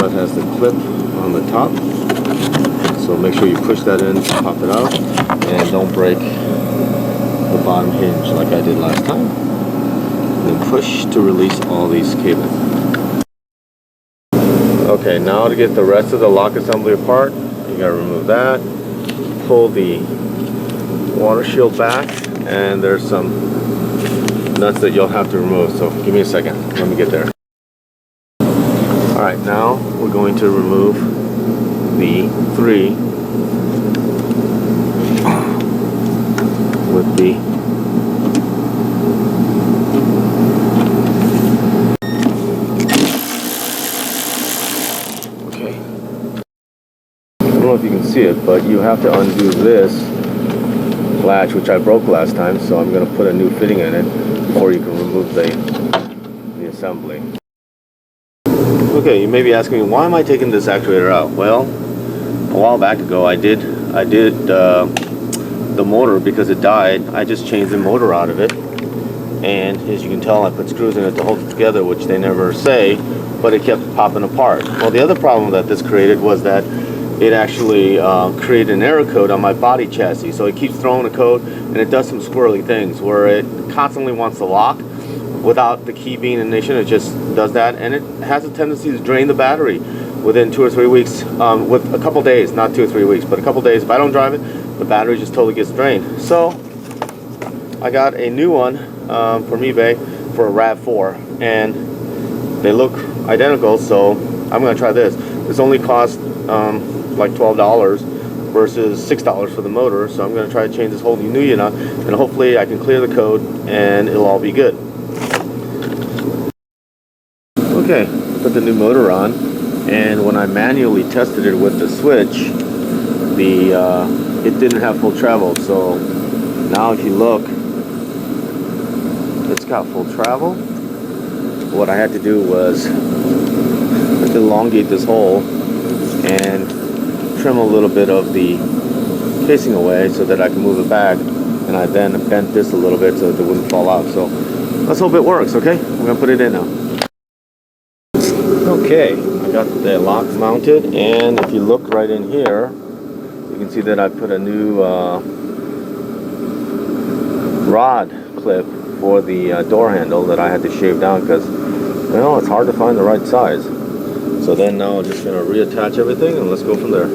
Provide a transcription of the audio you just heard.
also has the clip on the top, so make sure you push that in, pop it out, and don't break the bottom hinge like I did last time. Then push to release all these cables. Okay, now to get the rest of the lock assembly apart, you gotta remove that, pull the water shield back, and there's some nuts that you'll have to remove, so give me a second, let me get there. Alright, now we're going to remove the 3 with the okay. I don't know if you can see it, but you have to undo this latch, which I broke last time, so I'm going to put a new fitting in it before you can remove the assembly. Okay, you may be asking me, why am I taking this actuator out? Well, a while back ago I did the motor because it died. I just changed the motor out of it, and as you can tell, I put screws in it to hold it together, which they never say, but it kept popping apart. Well, the other problem that this created was that it actually created an error code on my body chassis. So it keeps throwing a code, and it does some squirrely things where it constantly wants to lock without the key being ignition. It just does that, and it has a tendency to drain the battery within 2 or 3 weeks, with a couple days, not 2 or 3 weeks, but a couple days. If I don't drive it, the battery just totally gets drained. So I got a new one from eBay for a RAV4, and they look identical, so I'm going to try this. This only cost like $12 versus $6 for the motor, so I'm going to try to change this whole new unit, and hopefully I can clear the code and it'll all be good. Okay, put the new motor on, and when I manually tested it with the switch, it didn't have full travel. So now if you look, it's got full travel. What I had to do was elongate this hole and trim a little bit of the casing away so that I can move it back, and I then bent this a little bit so that it wouldn't fall out. So let's hope it works. Okay, we're gonna put it in now. Okay, I got the lock mounted, and if you look right in here, you can see that I put a new rod clip for the door handle that I had to shave down because, you know, it's hard to find the right size. So then now I'm just going to reattach everything, and let's go from there.